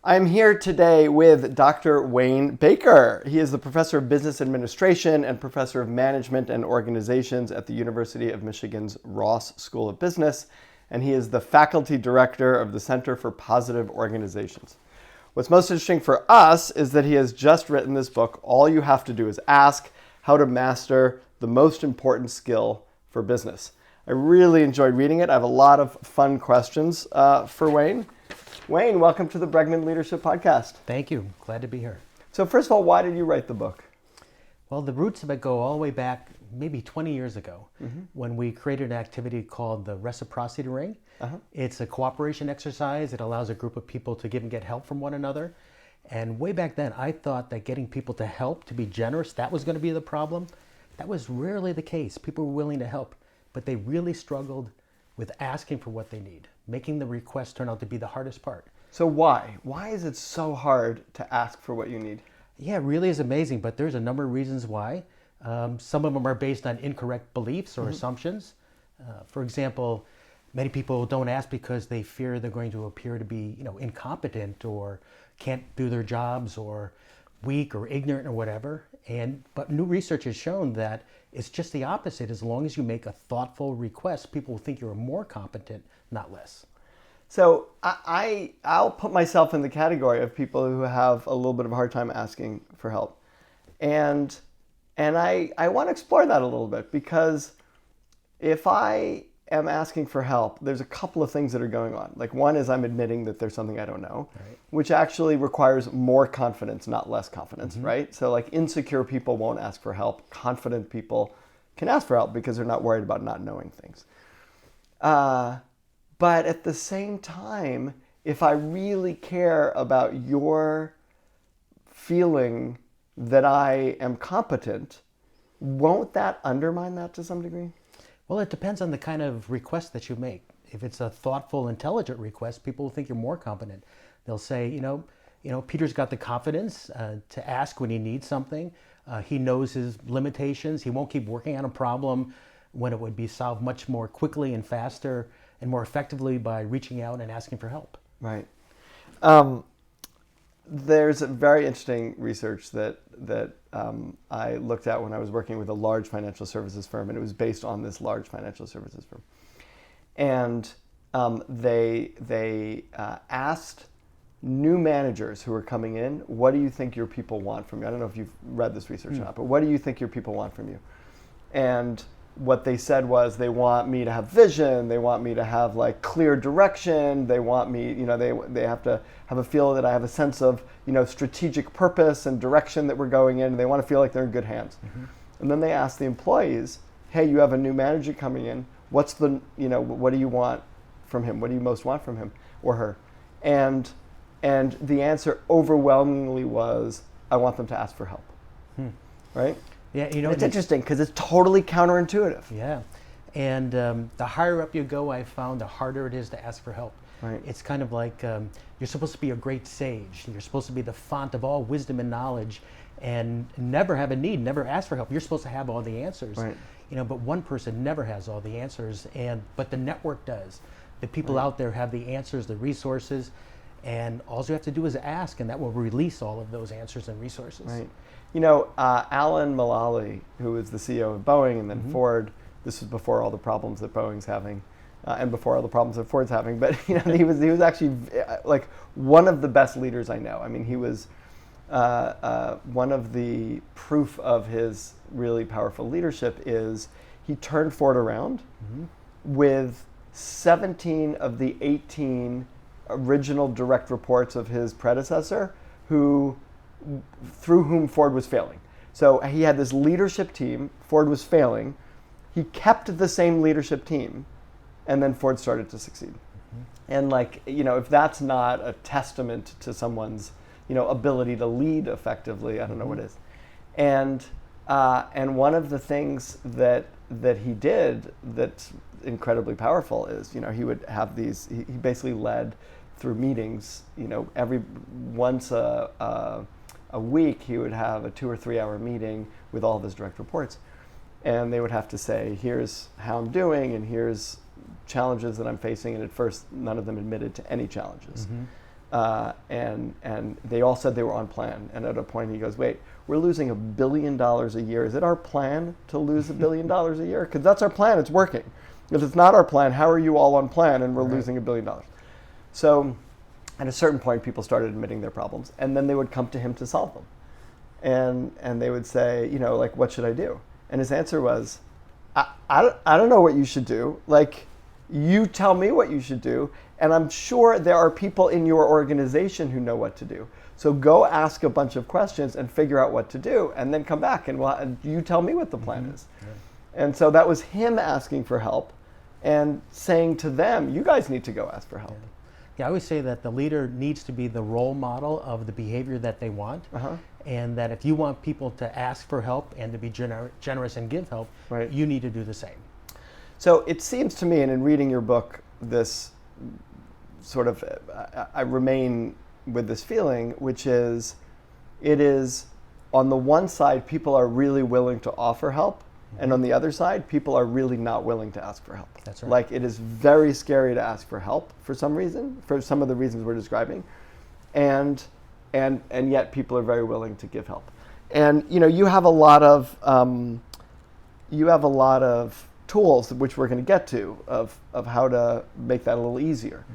I'm here today with Dr. Wayne Baker. He is the professor of business administration and professor of management and organizations at the University of Michigan's Ross School of Business, and he is the faculty director of the Center for Positive Organizations. What's most interesting for us is that he has just written this book, All You Have to Do Is Ask: How to Master the Most Important Skill for Business. I really enjoyed reading it. I have a lot of fun questions for Wayne. Wayne, welcome to the Bregman Leadership Podcast. Thank you. Glad to be here. So first of all, why did you write the book? Well, the roots of it go all the way back maybe 20 years ago when we created an activity called the Reciprocity Ring. It's a cooperation exercise. It allows a group of people to give and get help from one another. And way back then, I thought that getting people to help, to be generous, that was going to be the problem. That was rarely the case. People were willing to help, but they really struggled with asking for what they need. Making the request turn out to be the hardest part. So why? Why is it so hard to ask for what you need? Yeah, it really is amazing, but there's a number of reasons why. Some of them are based on incorrect beliefs or assumptions. For example, many people don't ask because they fear they're going to appear to be, incompetent or can't do their jobs or weak or ignorant or whatever. But new research has shown that it's just the opposite. As long as you make a thoughtful request, people will think you're more competent, not less. So I'll put myself in the category of people who have a little bit of a hard time asking for help. And I want to explore that a little bit, because if I am asking for help, there's a couple of things that are going on. Like, one is I'm admitting that there's something I don't know, right, which actually requires more confidence, not less confidence, right? So like insecure people won't ask for help. Confident people can ask for help because they're not worried about not knowing things. But at the same time, if I really care about your feeling that I am competent, won't that undermine that to some degree? Well, it depends on the kind of request that you make. If it's a thoughtful, intelligent request, people will think you're more competent. They'll say, Peter's got the confidence to ask when he needs something. He knows his limitations. He won't keep working on a problem when it would be solved much more quickly and faster and more effectively by reaching out and asking for help. Right. There's a very interesting research that I looked at when I was working with a large financial services firm, and it was based on this large financial services firm. And they asked new managers who were coming in, what do you think your people want from you? I don't know if you've read this research or not, but what do you think your people want from you? And what they said was, they want me to have vision, they want me to have like clear direction, they want me, they have to have a feel that I have a sense of, strategic purpose and direction that we're going in, and they want to feel like they're in good hands. And then they asked the employees, hey, you have a new manager coming in, what's the, what do you want from him? What do you most want from him or her? And the answer overwhelmingly was, I want them to ask for help, right? Yeah, it's interesting because it's totally counterintuitive. Yeah, and the higher up you go, I found, the harder it is to ask for help. Right. It's kind of like you're supposed to be a great sage. You're supposed to be the font of all wisdom and knowledge, and never have a need, never ask for help. You're supposed to have all the answers. Right. But one person never has all the answers, but the network does. The people out there have the answers, the resources, and all you have to do is ask, and that will release all of those answers and resources. Right. Alan Mulally, who was the CEO of Boeing and then Ford, this was before all the problems that Boeing's having, and before all the problems that Ford's having, but he was actually like one of the best leaders I know. I mean, he was one of the proof of his really powerful leadership is he turned Ford around with 17 of the 18 original direct reports of his predecessor through whom Ford was failing. So he had this leadership team, Ford was failing, he kept the same leadership team, and then Ford started to succeed. And if that's not a testament to someone's, ability to lead effectively, I don't know what is. And one of the things that he did that's incredibly powerful is, he would have these, he basically led through meetings, once a week he would have a 2 or 3 hour meeting with all of his direct reports, and they would have to say, here's how I'm doing and here's challenges that I'm facing, and at first none of them admitted to any challenges. and they all said they were on plan. And at a point he goes, wait, we're losing $1 billion a year. Is it our plan to lose $1 billion a year? Because that's our plan, it's working. If it's not our plan, how are you all on plan and we're losing $1 billion? So at a certain point, people started admitting their problems, and then they would come to him to solve them. And they would say, like, what should I do? And his answer was, I don't know what you should do. Like, you tell me what you should do, and I'm sure there are people in your organization who know what to do. So go ask a bunch of questions and figure out what to do, and then come back and you tell me what the plan is. Yeah. And so that was him asking for help and saying to them, you guys need to go ask for help. Yeah, I always say that the leader needs to be the role model of the behavior that they want. And that if you want people to ask for help and to be generous and give help, you need to do the same. So it seems to me, and in reading your book, this sort of, I remain with this feeling, which is, it is, on the one side, people are really willing to offer help, and on the other side, people are really not willing to ask for help. That's right. Like, it is very scary to ask for help for some reason, for some of the reasons we're describing, and yet people are very willing to give help. And you have a lot of tools, which we're going to get to, of how to make that a little easier.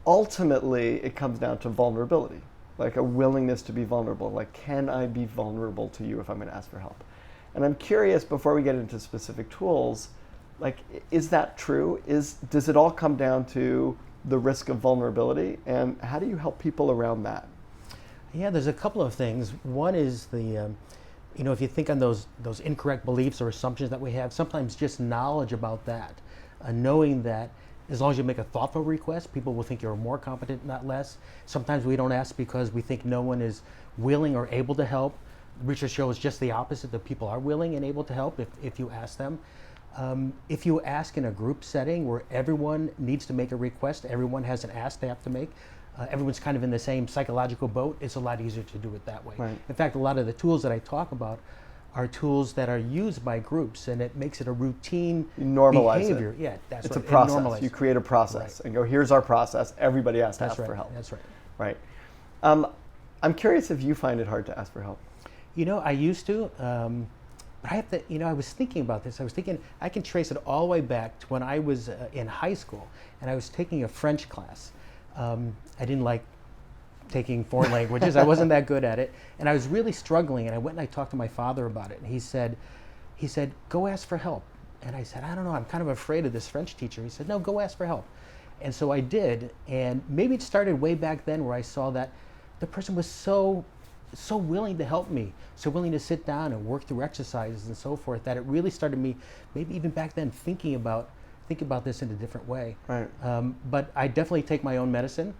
Ultimately, it comes down to vulnerability, like a willingness to be vulnerable. Like, can I be vulnerable to you if I'm going to ask for help? And I'm curious, before we get into specific tools, like, is that true? Does it all come down to the risk of vulnerability, and how do you help people around that? Yeah, there's a couple of things. One is the, if you think on those incorrect beliefs or assumptions that we have, sometimes just knowledge about that, knowing that as long as you make a thoughtful request, people will think you're more competent, not less. Sometimes we don't ask because we think no one is willing or able to help. Research shows just the opposite, that people are willing and able to help if you ask them. If you ask in a group setting where everyone needs to make a request, everyone has an ask they have to make, everyone's kind of in the same psychological boat, it's a lot easier to do it that way. Right. In fact, a lot of the tools that I talk about are tools that are used by groups, and it makes it a routine behavior. It. Yeah, that's it's right. a process. You create a process and go, here's our process. Everybody has to ask for help. That's right. Right. I'm curious if you find it hard to ask for help. I used to. But I have to, I was thinking about this. I was thinking I can trace it all the way back to when I was in high school, and I was taking a French class. I didn't like taking foreign languages. I wasn't that good at it, and I was really struggling. And I went and I talked to my father about it, and he said, go ask for help. And I said, I don't know, I'm kind of afraid of this French teacher. He said, no, go ask for help. And so I did, and maybe it started way back then where I saw that the person was so willing to help me, so willing to sit down and work through exercises and so forth, that it really started me, maybe even back then, thinking about this in a different way. Right. But I definitely take my own medicine,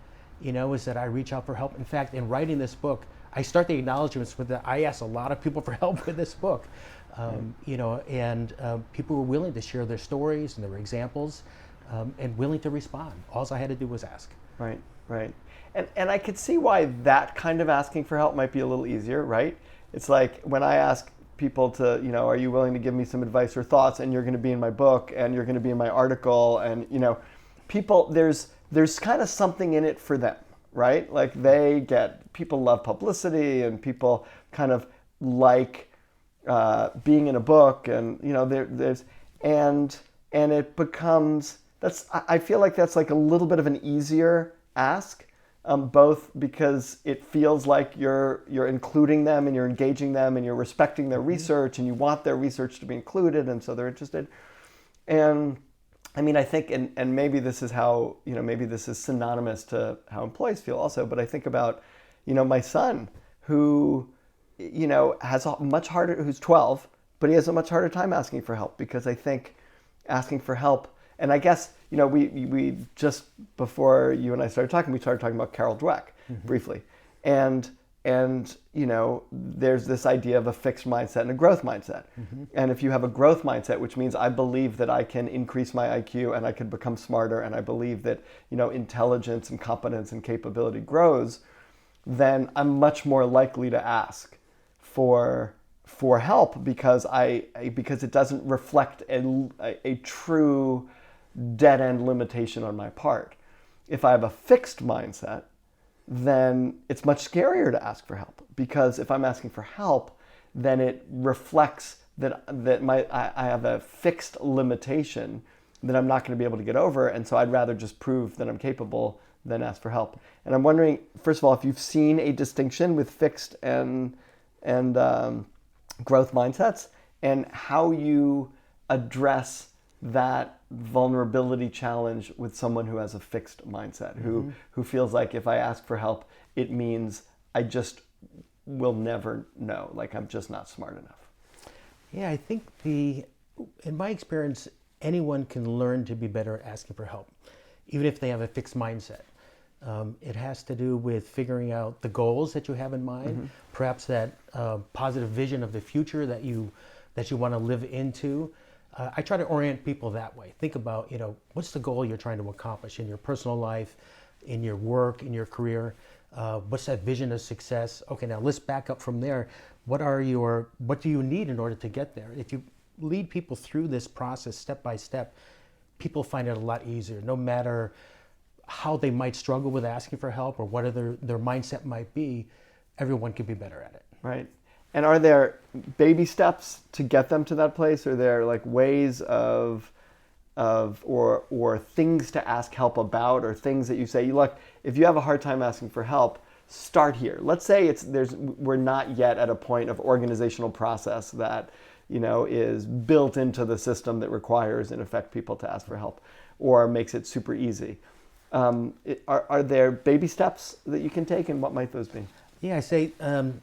is that I reach out for help. In fact, in writing this book, I start the acknowledgments with that I asked a lot of people for help with this book. And people were willing to share their stories and their examples, and willing to respond. All I had to do was ask. Right. And I could see why that kind of asking for help might be a little easier, right? It's like when I ask people to, are you willing to give me some advice or thoughts, and you're going to be in my book, and you're going to be in my article, and, people, there's kind of something in it for them, right? Like people love publicity, and people kind of like being in a book, and, and it becomes, I feel like that's like a little bit of an easier ask. Both because it feels like you're including them, and you're engaging them, and you're respecting their research, and you want their research to be included, and so they're interested. And I mean, I think, and maybe this is how, maybe this is synonymous to how employees feel also, but I think about, my son who, has a much harder, who's 12, but he has a much harder time asking for help, because I think asking for help, and I guess, we just before you and I started talking about Carol Dweck briefly, and there's this idea of a fixed mindset and a growth mindset. And if you have a growth mindset, which means I believe that I can increase my IQ and I can become smarter, and I believe that intelligence and competence and capability grows, then I'm much more likely to ask for help, because it doesn't reflect a true dead-end limitation on my part. If I have a fixed mindset, then it's much scarier to ask for help, because if I'm asking for help, then it reflects that I have a fixed limitation that I'm not going to be able to get over, and so I'd rather just prove that I'm capable than ask for help. And I'm wondering, first of all, if you've seen a distinction with fixed and growth mindsets, and how you address that vulnerability challenge with someone who has a fixed mindset, who feels like if I ask for help, it means I just will never know, like I'm just not smart enough. Yeah, I think in my experience, anyone can learn to be better at asking for help, even if they have a fixed mindset. It has to do with figuring out the goals that you have in mind, perhaps that positive vision of the future that you want to live into. I try to orient people that way. Think about, what's the goal you're trying to accomplish in your personal life, in your work, in your career? What's that vision of success? Okay, now let's back up from there. What do you need in order to get there? If you lead people through this process step by step, people find it a lot easier, no matter how they might struggle with asking for help or what their mindset might be. Everyone can be better at it. Right. And are there baby steps to get them to that place? Are there like ways or things to ask help about, or things that you say, look, if you have a hard time asking for help, start here. Let's say we're not yet at a point of organizational process that is built into the system that requires, in effect, people to ask for help or makes it super easy. Are there baby steps that you can take, and what might those be? Yeah, I say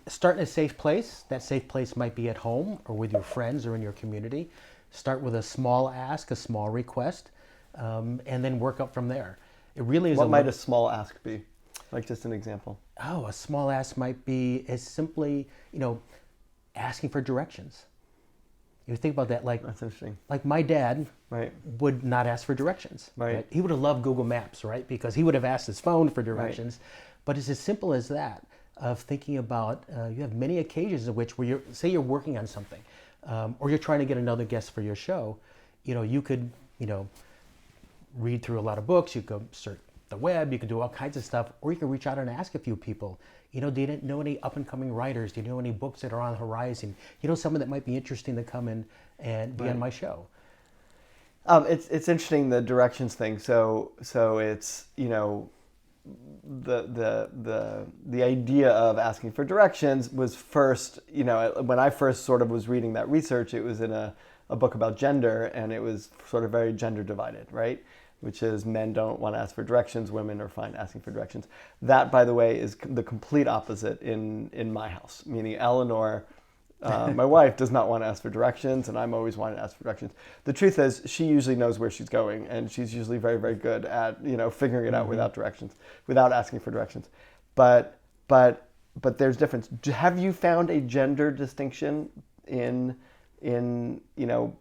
start in a safe place. That safe place might be at home or with your friends or in your community. Start with a small ask, a small request, and then work up from there. It really is. What might a small ask be? Like just an example. Oh, a small ask might be as simply, asking for directions. You think about that, That's interesting. Like my dad would not ask for directions. Right. He would have loved Google Maps, right? Because he would have asked his phone for directions. Right. But it's as simple as that, of thinking about, you have many occasions in which where you're working on something, or you're trying to get another guest for your show. You could, read through a lot of books, you could search the web, you could do all kinds of stuff, or you can reach out and ask a few people. Do you know any up-and-coming writers? Do you know any books that are on the horizon? Someone that might be interesting to come in and be on my show. It's interesting, the directions thing. So it's the idea of asking for directions was first, when I first sort of was reading that research, it was in a book about gender, and it was sort of very gender divided, right? Which is men don't want to ask for directions, women are fine asking for directions. That, by the way, is the complete opposite in my house, meaning Eleanor, my wife, does not want to ask for directions, and I'm always wanting to ask for directions. The truth is, she usually knows where she's going, and she's usually very, very good at figuring it out without asking for directions. But there's difference. Have you found a gender distinction in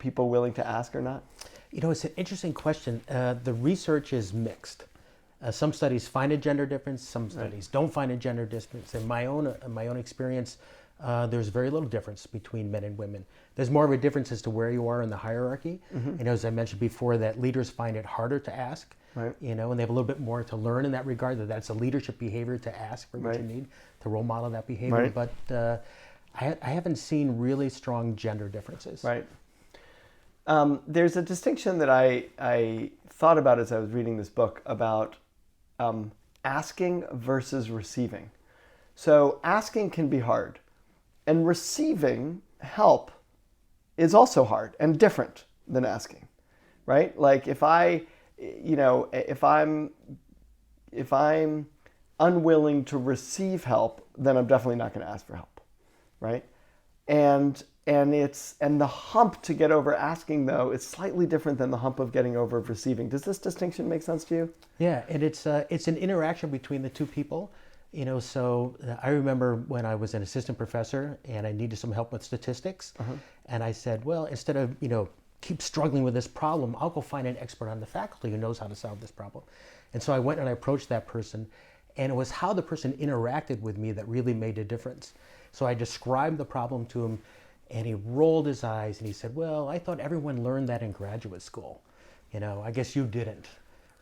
people willing to ask or not? It's an interesting question. The research is mixed. Some studies find a gender difference. Some studies don't find a gender difference. In my own experience, there's very little difference between men and women. There's more of a difference as to where you are in the hierarchy. As I mentioned before, that leaders find it harder to ask. Right. And they have a little bit more to learn in that regard. That's a leadership behavior to ask for what you need, to role model that behavior. Right. But I haven't seen really strong gender differences. Right. There's a distinction that I thought about as I was reading this book about asking versus receiving. So asking can be hard, and receiving help is also hard and different than asking, right? Like if I'm unwilling to receive help, then I'm definitely not going to ask for help, right? And the hump to get over asking, though, is slightly different than the hump of getting over receiving. Does this distinction make sense to you? Yeah, and it's an interaction between the two people. So I remember when I was an assistant professor and I needed some help with statistics, and I said, well, instead of keep struggling with this problem, I'll go find an expert on the faculty who knows how to solve this problem. And so I went and I approached that person, and it was how the person interacted with me that really made a difference. So I described the problem to him, and he rolled his eyes and he said, well, I thought everyone learned that in graduate school. I guess you didn't.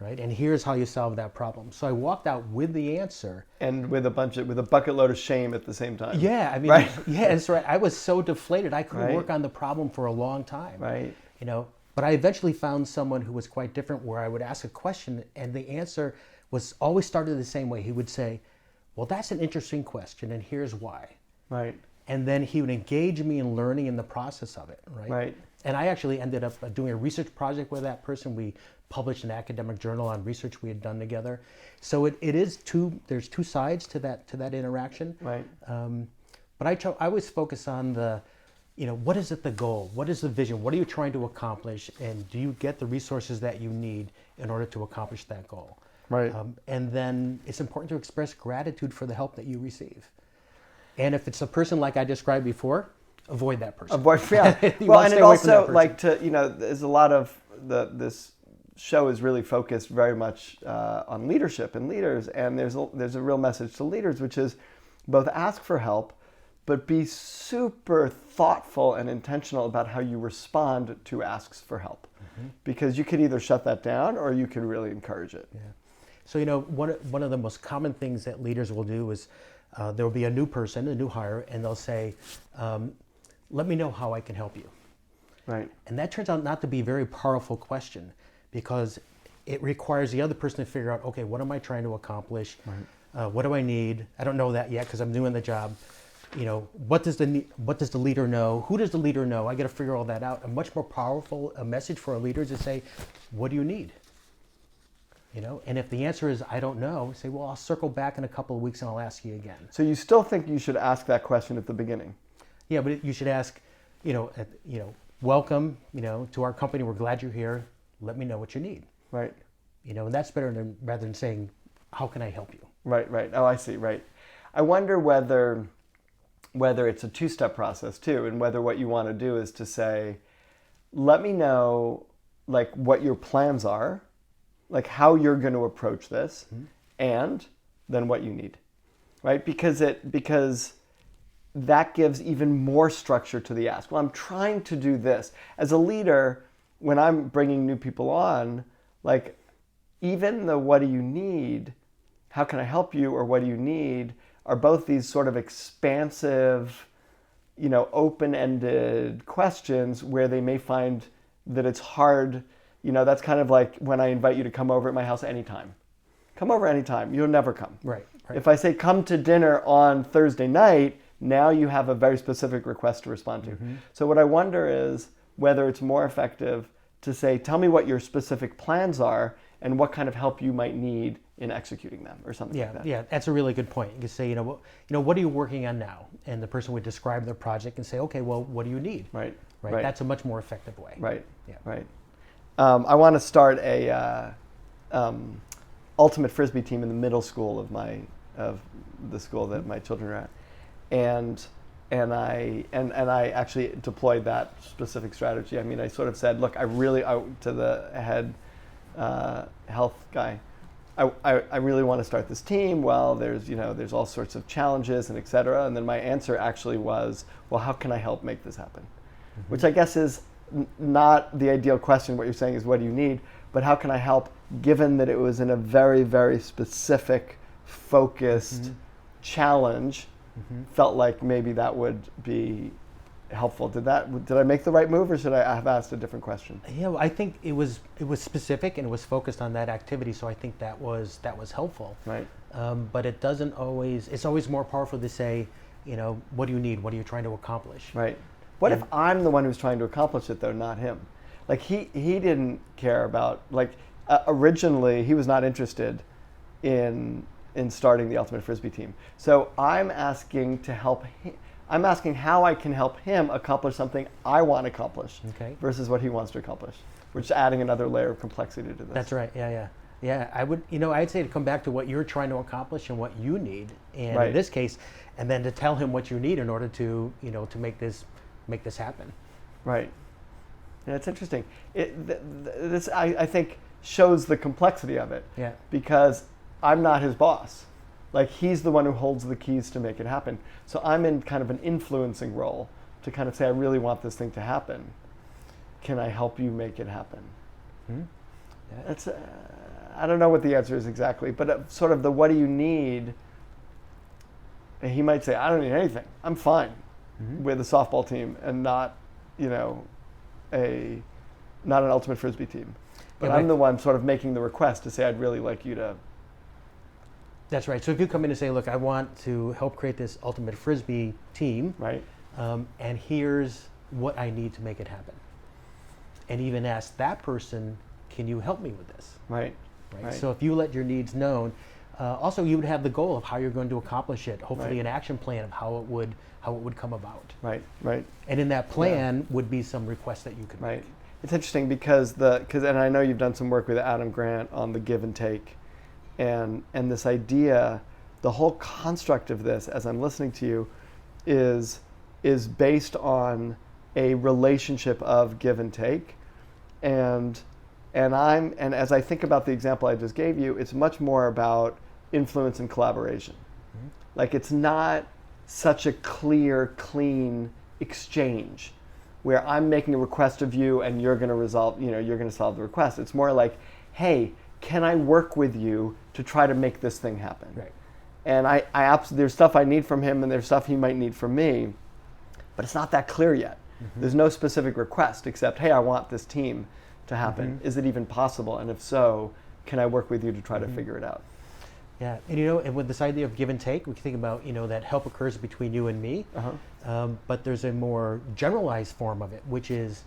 right? And here's how you solve that problem. So I walked out with the answer. And with a bucket load of shame at the same time. Yeah, I mean, right? yeah, that's right. I was so deflated. I couldn't Right. work on the problem for a long time. Right. You know, but I eventually found someone who was quite different, where I would ask a question and the answer was always started the same way. He would say, well, that's an interesting question, and here's why. Right. And then he would engage me in learning in the process of it, right? Right. And I actually ended up doing a research project with that person. We published an academic journal on research we had done together. So there's two sides to that interaction. Right. But I always focus on what is the goal? What is the vision? What are you trying to accomplish? And do you get the resources that you need in order to accomplish that goal? Right. And then it's important to express gratitude for the help that you receive. And if it's a person like I described before, avoid that person. Yeah. Well, and it also there's a lot of this show is really focused very much on leadership and leaders, and there's a real message to leaders, which is both ask for help, but be super thoughtful and intentional about how you respond to asks for help, because you could either shut that down or you can really encourage it. Yeah. So one of the most common things that leaders will do is there will be a new person, a new hire, and they'll say, let me know how I can help you. Right. And that turns out not to be a very powerful question, because it requires the other person to figure out, okay, what am I trying to accomplish? Right. What do I need? I don't know that yet because I'm doing the job. What does the leader know? Who does the leader know? I got to figure all that out. A much more powerful message for a leader is to say, what do you need? And if the answer is, I don't know, say, well, I'll circle back in a couple of weeks and I'll ask you again. So you still think you should ask that question at the beginning? Yeah, but you should ask, welcome, to our company. We're glad you're here. Let me know what you need. Right. And that's better rather than saying, how can I help you? Right. Oh, I see. Right. I wonder whether it's a two-step process too, and whether what you want to do is to say, let me know like what your plans are, like how you're going to approach this, and then what you need, right? Because that gives even more structure to the ask. Well, I'm trying to do this. As a leader, when I'm bringing new people on, like even the what do you need, how can I help you, or what do you need, are both these sort of expansive, open-ended questions where they may find that it's hard. That's kind of like when I invite you to come over at my house anytime. Come over anytime. You'll never come. Right. If I say come to dinner on Thursday night, now you have a very specific request to respond to. So what I wonder is whether it's more effective to say, tell me what your specific plans are and what kind of help you might need in executing them, or something like that. Yeah, that's a really good point. You can say, what are you working on now? And the person would describe their project and say, okay, well, what do you need? Right. That's a much more effective way. Right. Yeah. Right. I want to start a ultimate frisbee team in the middle school of the school that my children are at, and I actually deployed that specific strategy. I mean, I sort of said, look, to the head health guy, I really want to start this team. Well, there's all sorts of challenges and et cetera. And then my answer actually was, well, how can I help make this happen? Which I guess is not the ideal question. What you're saying is, what do you need? But how can I help, given that it was in a very, very specific, focused challenge, felt like maybe that would be helpful. Did I make the right move, or should I have asked a different question? Yeah, well, I think it was specific and it was focused on that activity, so I think that was helpful. Right. But it doesn't always. It's always more powerful to say, what do you need? What are you trying to accomplish? Right. What if I'm the one who's trying to accomplish it though, not him? Like he didn't care about originally he was not interested in starting the ultimate frisbee team. So I'm asking to help him. I'm asking how I can help him accomplish something I want to accomplish, versus what he wants to accomplish, which is adding another layer of complexity to this. That's right. Yeah. I would, I'd say to come back to what you're trying to accomplish and what you need, and in this case, and then to tell him what you need in order to, to make this happen. Right. Yeah, it's interesting. This I think shows the complexity of it. Yeah. Because I'm not his boss. Like, he's the one who holds the keys to make it happen. So I'm in kind of an influencing role to kind of say, I really want this thing to happen. Can I help you make it happen? Yeah. That's I don't know what the answer is exactly, but sort of the what do you need, and he might say, I don't need anything. I'm fine with a softball team and not, not an ultimate frisbee team. But I'm the one sort of making the request to say, I'd really like you to. That's right. So if you come in and say, look, I want to help create this ultimate frisbee team, right, and here's what I need to make it happen. And even ask that person, can you help me with this? Right. So if you let your needs known, also you would have the goal of how you're going to accomplish it, hopefully an action plan of how it would come about. Right. And in that plan would be some requests that you could make. It's interesting because and I know you've done some work with Adam Grant on the give and take, and this idea, the whole construct of this, as I'm listening to you, is based on a relationship of give and take, and as I think about the example I just gave you, it's much more about influence and collaboration. Mm-hmm. Like it's not such a clear, clean exchange where I'm making a request of you and you're going to resolve, you're going to solve the request. It's more like, hey, can I work with you to try to make this thing happen? Right. And there's stuff I need from him and there's stuff he might need from me, but it's not that clear yet. Mm-hmm. There's no specific request except, hey, I want this team to happen. Mm-hmm. Is it even possible? And if so, can I work with you to try to figure it out? Yeah, and and with this idea of give and take, we can think about, that help occurs between you and me, but there's a more generalized form of it, which is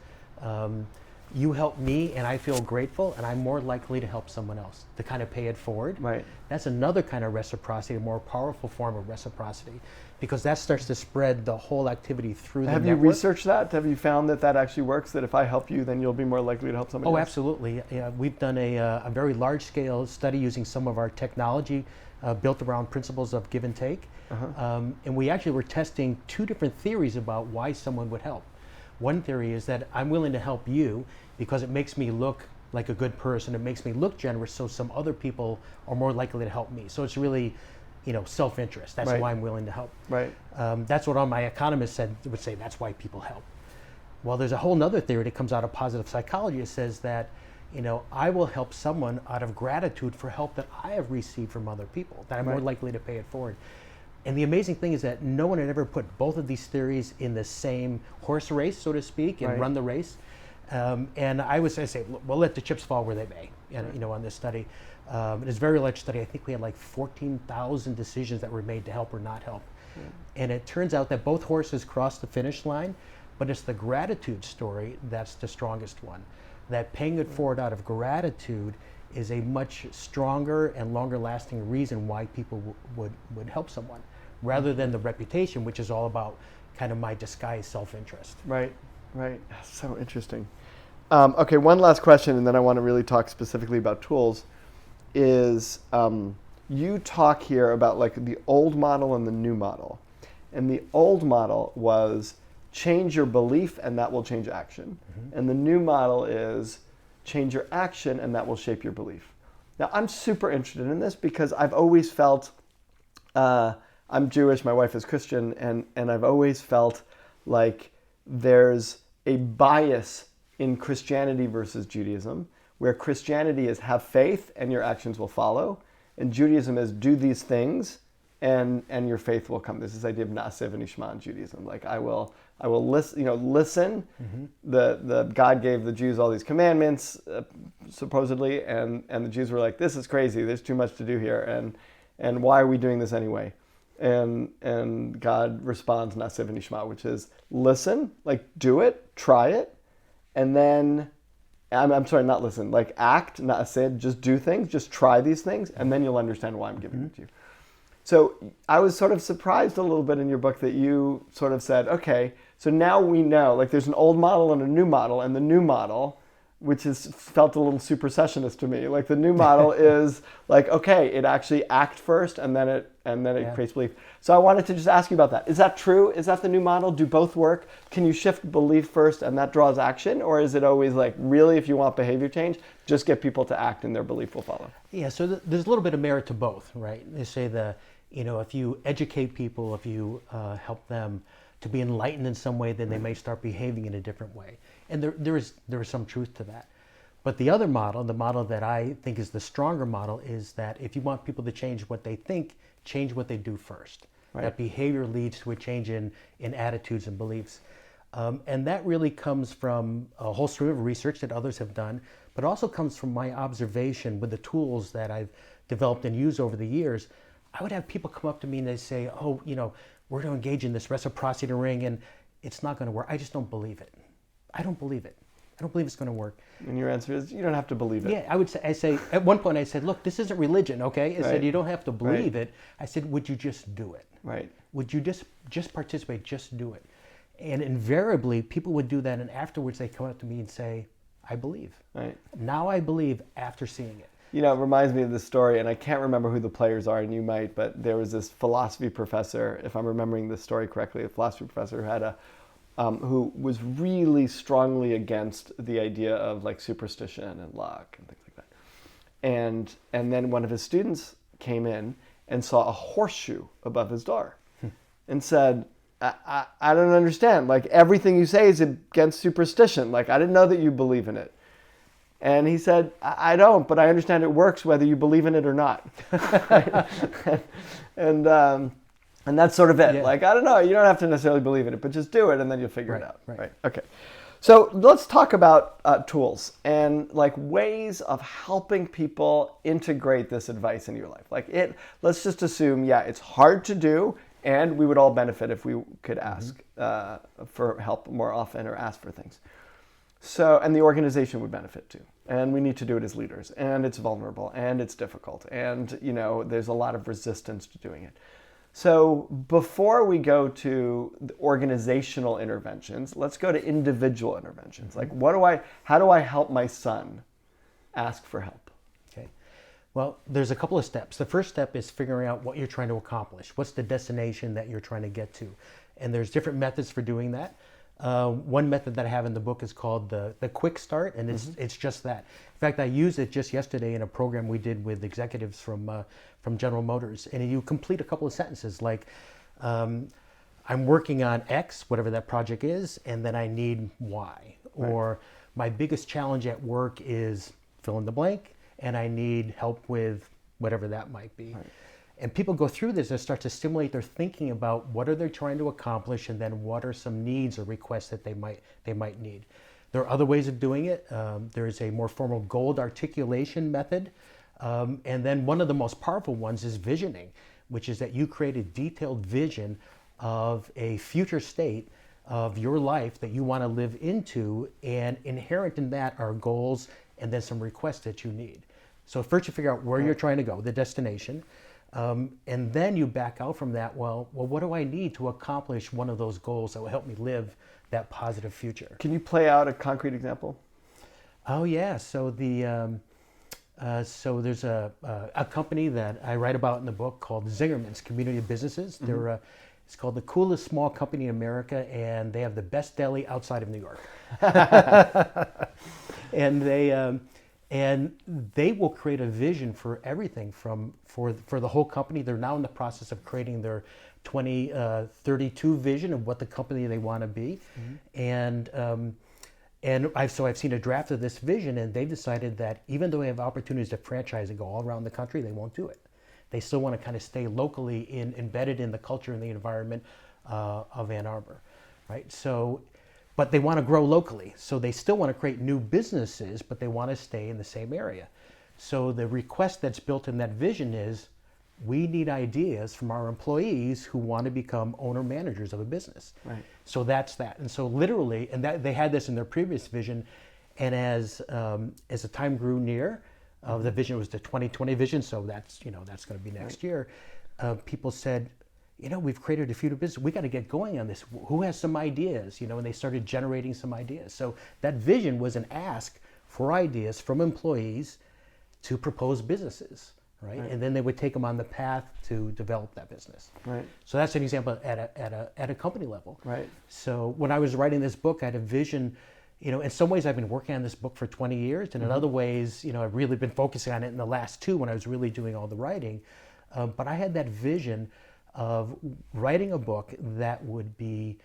you help me and I feel grateful and I'm more likely to help someone else, to kind of pay it forward. Right. That's another kind of reciprocity, a more powerful form of reciprocity, because that starts to spread the whole activity through the network. Have you researched that? Have you found that actually works, that if I help you, then you'll be more likely to help somebody else? Oh, absolutely. Yeah, we've done a very large-scale study using some of our technology built around principles of give and take. And we actually were testing two different theories about why someone would help. One theory is that I'm willing to help you because it makes me look like a good person. It makes me look generous, so some other people are more likely to help me. So it's really, self-interest. That's why I'm willing to help. Right. That's what all my economists would say. That's why people help. Well, there's a whole other theory that comes out of positive psychology. It says that, I will help someone out of gratitude for help that I have received from other people, that I'm more likely to pay it forward. And the amazing thing is that no one had ever put both of these theories in the same horse race, so to speak, and run the race. And I say, we'll let the chips fall where they may, on this study. It's a very large study. I think we had like 14,000 decisions that were made to help or not help. And it turns out that both horses crossed the finish line, but it's the gratitude story that's the strongest one. That paying it forward out of gratitude is a much stronger and longer lasting reason why people would help someone, rather than the reputation, which is all about kind of my disguised self-interest. Right. So interesting. Okay, one last question, and then I want to really talk specifically about tools, is you talk here about like the old model and the new model. And the old model was change your belief and that will change action. Mm-hmm. And the new model is change your action and that will shape your belief. Now, I'm super interested in this because I've always felt, I'm Jewish, my wife is Christian, and I've always felt like there's a bias in Christianity versus Judaism, where Christianity is have faith and your actions will follow, and Judaism is do these things and your faith will come. There's this idea of na'aseh v'nishma in Judaism, like I will listen. Listen. Mm-hmm. The God gave the Jews all these commandments, supposedly, and the Jews were like, this is crazy. There's too much to do here, and why are we doing this anyway? And God responds na'aseh v'nishma, which is listen, like do it, try it, and then I'm sorry, not listen, like act, na'aseh, just do things, just try these things, and then you'll understand why I'm giving it to you. So I was sort of surprised a little bit in your book that you sort of said, okay, so now we know, like there's an old model and a new model, and the new model, which has felt a little supersessionist to me, like the new model is like, okay, it actually act first and then it creates belief. So I wanted to just ask you about that. Is that true? Is that the new model? Do both work? Can you shift belief first and that draws action? Or is it always like, really, if you want behavior change, just get people to act and their belief will follow? Yeah, so there's a little bit of merit to both, right? They say if you educate people, if you help them to be enlightened in some way, then they may start behaving in a different way. And there is some truth to that. But the other model, the model that I think is the stronger model, is that if you want people to change what they think, change what they do first. Right. That behavior leads to a change in attitudes and beliefs. And that really comes from a whole slew of research that others have done, but also comes from my observation with the tools that I've developed and used over the years. I would have people come up to me and they say, oh, we're going to engage in this reciprocity ring and it's not going to work. I just don't believe it. I don't believe it. I don't believe it's going to work. And your answer is, you don't have to believe it. Yeah, I say, at one point I said, look, this isn't religion, okay? I said, you don't have to believe it. I said, would you just do it? Right. Would you just participate, just do it? And invariably, people would do that, and afterwards they come up to me and say, I believe. Right. Now I believe after seeing it. It reminds me of this story, and I can't remember who the players are, and you might, but there was this philosophy professor, if I'm remembering this story correctly, a philosophy professor who had who was really strongly against the idea of like superstition and luck and things like that. And then one of his students came in and saw a horseshoe above his door and said, I don't understand. Like, everything you say is against superstition. Like, I didn't know that you believe in it. And he said, I don't, but I understand it works whether you believe in it or not. And that's sort of it. Yeah. Like, I don't know, you don't have to necessarily believe in it, but just do it and then you'll figure it out. Right. Okay. So let's talk about tools and like ways of helping people integrate this advice into your life. Like let's just assume, it's hard to do, and we would all benefit if we could ask for help more often or ask for things. So, and the organization would benefit too. And we need to do it as leaders. And it's vulnerable and it's difficult. And, there's a lot of resistance to doing it. So before we go to the organizational interventions, let's go to individual interventions. Like, how do I help my son ask for help? Okay. Well, there's a couple of steps. The first step is figuring out what you're trying to accomplish. What's the destination that you're trying to get to? And there's different methods for doing that. One method that I have in the book is called the quick start, and it's just that. In fact, I used it just yesterday in a program we did with executives from General Motors. And you complete a couple of sentences like, I'm working on X, whatever that project is, and then I need Y. Right. Or my biggest challenge at work is fill in the blank, and I need help with whatever that might be. Right. And people go through this and start to stimulate their thinking about what are they trying to accomplish, and then what are some needs or requests that they might need. There are other ways of doing it. There's a more formal goal articulation method. And then one of the most powerful ones is visioning, which is that you create a detailed vision of a future state of your life that you want to live into, and inherent in that are goals and then some requests that you need. So first you figure out where you're trying to go, the destination. And then you back out from that, well, what do I need to accomplish one of those goals that will help me live that positive future? Can you play out a concrete example? Oh, yeah. So so there's a company that I write about in the book called Zingermans, Community of Businesses. Mm-hmm. It's called the coolest small company in America, and they have the best deli outside of New York. And they will create a vision for everything for the whole company. They're now in the process of creating their 2032 vision of what the company they want to be. Mm-hmm. And I've seen a draft of this vision, and they've decided that even though they have opportunities to franchise and go all around the country, they won't do it. They still want to kind of stay locally embedded in the culture and the environment of Ann Arbor, right? So, but they want to grow locally. So they still want to create new businesses, but they want to stay in the same area. So the request that's built in that vision is, we need ideas from our employees who want to become owner managers of a business. Right. So that's that. And so literally, and that they had this in their previous vision, and as the time grew near, the vision was the 2020 vision, so that's that's going to be next year. People said, we've created a few new businesses. We got to get going on this. Who has some ideas? And they started generating some ideas. So that vision was an ask for ideas from employees to propose businesses, right? And then they would take them on the path to develop that business. Right. So that's an example at a company level. Right. So when I was writing this book, I had a vision. In some ways, I've been working on this book for 20 years, and in other ways, I've really been focusing on it in the last 2 when I was really doing all the writing. But I had that vision of writing a book that would be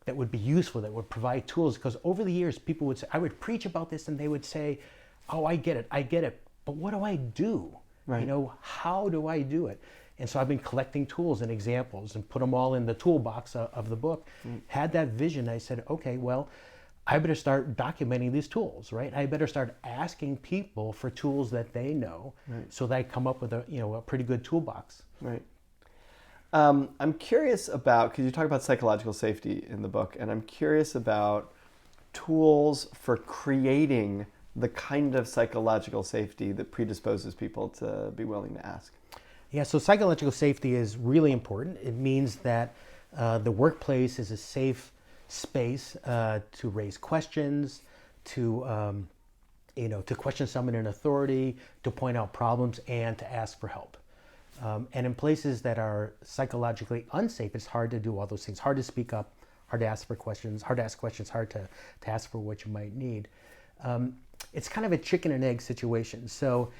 useful, that would provide tools. Because over the years, people would say, I would preach about this, and they would say, oh, I get it, but what do I do? Right. How do I do it? And so I've been collecting tools and examples and put them all in the toolbox of the book. Had that vision, I said, okay, well, I better start documenting these tools, right? I better start asking people for tools that they know, so that I come up with a pretty good toolbox. Right. I'm curious about, because you talk about psychological safety in the book, and I'm curious about tools for creating the kind of psychological safety that predisposes people to be willing to ask. Yeah, so psychological safety is really important. It means that the workplace is a safe space to raise questions, to question someone in authority, to point out problems, and to ask for help. And in places that are psychologically unsafe, it's hard to do all those things. Hard to speak up, hard to ask for questions, hard to ask questions, hard to ask for what you might need. It's kind of a chicken and egg situation. So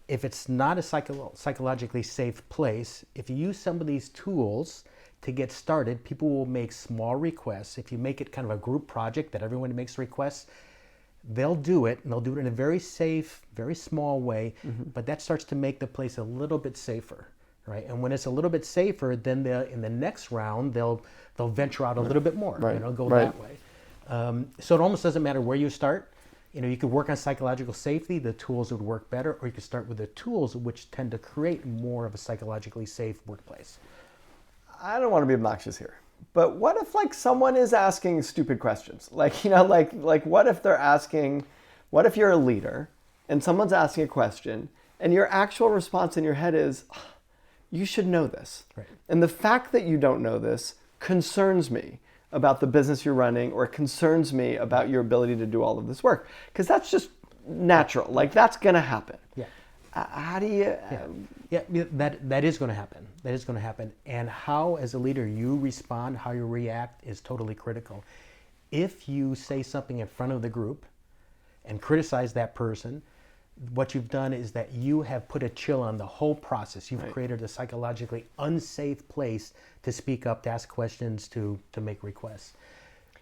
if it's not a psychologically safe place, if you use some of these tools to get started, people will make small requests. If you make it kind of a group project that everyone makes requests, they'll do it, and they'll do it in a very safe, very small way, but that starts to make the place a little bit safer, right? And when it's a little bit safer, then in the next round, they'll venture out a little bit more, go that way. So it almost doesn't matter where you start. You could work on psychological safety, the tools would work better, or you could start with the tools which tend to create more of a psychologically safe workplace. I don't want to be obnoxious here, but what if someone is asking stupid questions? Like what if they're asking, what if you're a leader and someone's asking a question and your actual response in your head is, oh, you should know this. Right. And the fact that you don't know this concerns me about the business you're running, or concerns me about your ability to do all of this work, because that's just natural. That's going to happen. Yeah. How do you? That is going to happen. That is going to happen. And how, as a leader, you respond, how you react, is totally critical. If you say something in front of the group and criticize that person, what you've done is that you have put a chill on the whole process. You've created a psychologically unsafe place to speak up, to ask questions, to make requests.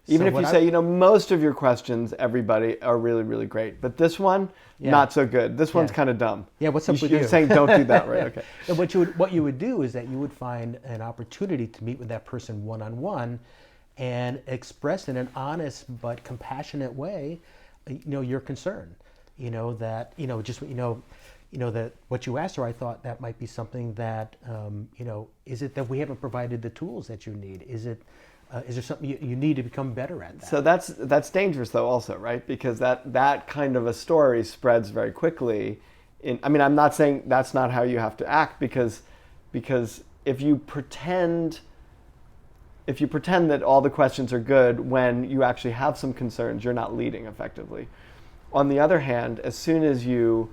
Even if you say, most of your questions, everybody, are really, really great. But this one, not so good. This one's kind of dumb. Yeah, what's up with you? You're saying don't do that, right? Okay. And what you would do is that you would find an opportunity to meet with that person one-on-one and express in an honest but compassionate way, your concern. That what you asked her, I thought that might be something that, is it that we haven't provided the tools that you need? Is there something you need to become better at that? So that's dangerous though also, right? Because that kind of a story spreads very quickly. I'm not saying that's not how you have to act, because if you pretend that all the questions are good when you actually have some concerns, you're not leading effectively. On the other hand, as soon as you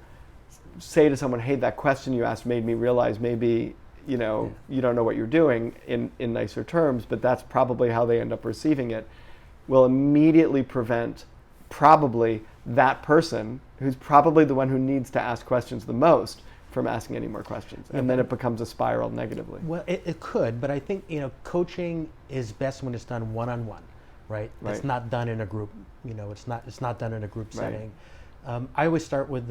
say to someone, hey, that question you asked made me realize maybe you don't know what you're doing, in nicer terms, but that's probably how they end up receiving it, will immediately prevent probably that person, who's probably the one who needs to ask questions the most, from asking any more questions. And then it becomes a spiral negatively. Well, it could, but I think coaching is best when it's done one-on-one. Right? It's not done in a group. It's not done in a group setting. I always start with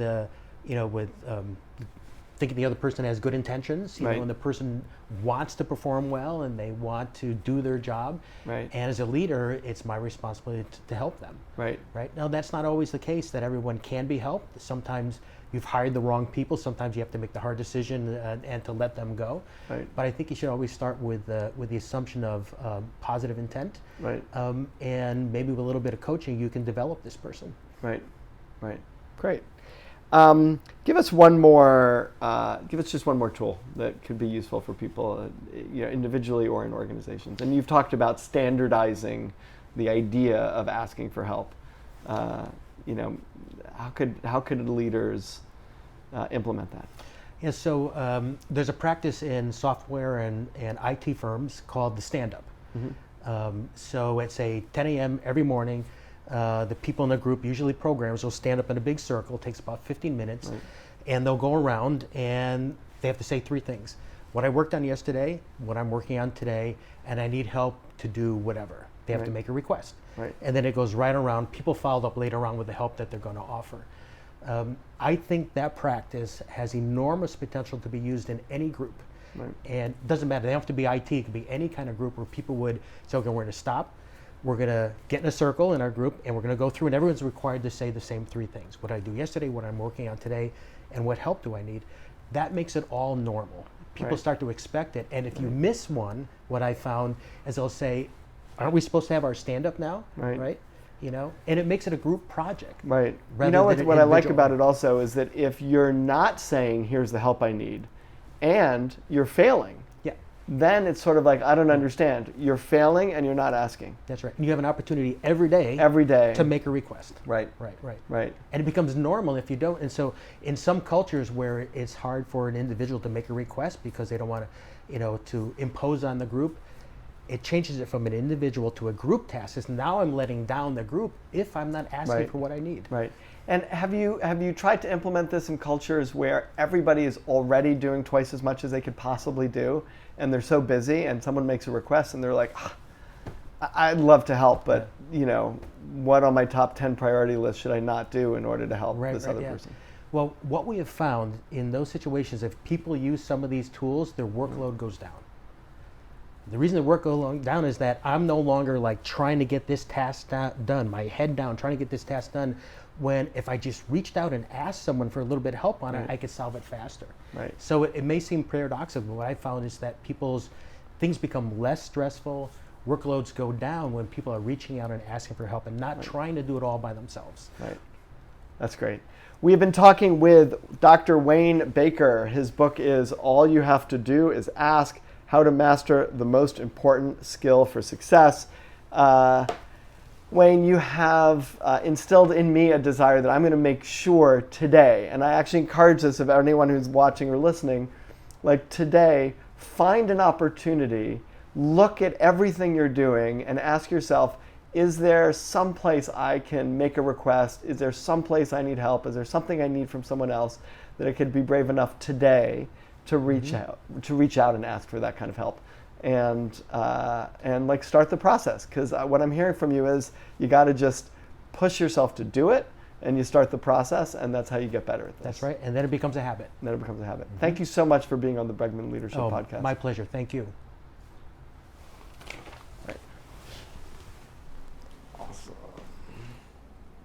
thinking the other person has good intentions. And the person wants to perform well and they want to do their job. Right. And as a leader, it's my responsibility to help them. Right. Now, that's not always the case that everyone can be helped. Sometimes you've hired the wrong people. Sometimes you have to make the hard decision and to let them go. Right. But I think you should always start with the assumption of positive intent. Right. And maybe with a little bit of coaching, you can develop this person. Right. Great. Give us just one more tool that could be useful for people, individually or in organizations. And you've talked about standardizing the idea of asking for help. How could leaders implement that? Yeah, so there's a practice in software and IT firms called the stand-up. So it's a 10 a.m. every morning. The people in the group, usually programmers, will stand up in a big circle. It takes about 15 minutes. And they'll go around and they have to say three things. What I worked on yesterday, what I'm working on today, and I need help to do whatever. They have to make a request. And then it goes right around. People followed up later on with the help that they're going to offer. I think that practice has enormous potential to be used in any group. Right. And it doesn't matter, they don't have to be IT, it could be any kind of group where people would say, okay, we're going to stop, we're going to get in a circle in our group, and we're going to go through, and everyone's required to say the same three things. What I do yesterday, what I'm working on today, and what help do I need? That makes it all normal. People Right. start to expect it, and if you miss one, what I found is they'll say, aren't we supposed to have our stand-up now? Right. You know, and it makes it a group project. Right. rather You know than what an I like individual. about it also is that if you're not saying, here's the help I need, and you're failing, Yeah, then it's sort of like, I don't understand. You're failing and you're not asking. that's right. And you have an opportunity every day Every day. to make a request. Right. Right. And it becomes normal if you don't. And so in some cultures where it's hard for an individual to make a request because they don't want to impose on the group, it changes it from an individual to a group task. It's now I'm letting down the group if I'm not asking Right. for what I need. Right. And have you tried to implement this in cultures where everybody is already doing twice as much as they could possibly do, and they're so busy, and someone makes a request, and they're like, I'd love to help, but what on my top 10 priority list should I not do in order to help this other person? Well, what we have found in those situations, if people use some of these tools, their workload goes down. The reason the work goes down is that I'm no longer like trying to get this task done, my head down, trying to get this task done, when if I just reached out and asked someone for a little bit of help on it, I could solve it faster. Right. So it may seem paradoxical, but what I found is that people's things become less stressful, workloads go down when people are reaching out and asking for help and not trying to do it all by themselves. Right. That's great. We have been talking with Dr. Wayne Baker. His book is All You Have to Do Is Ask: How to Master the Most Important Skill for Success. Wayne, you have instilled in me a desire that I'm going to make sure today, and I actually encourage this of anyone who's watching or listening, like today, find an opportunity, look at everything you're doing, and ask yourself, is there some place I can make a request? Is there some place I need help? Is there something I need from someone else that I could be brave enough today to reach out and ask for that kind of help, and like start the process? Because what I'm hearing from you is you got to just push yourself to do it, and you start the process, and that's how you get better at this. That's right, and then it becomes a habit. Thank you so much for being on the Bregman Leadership Podcast. My pleasure. Thank you.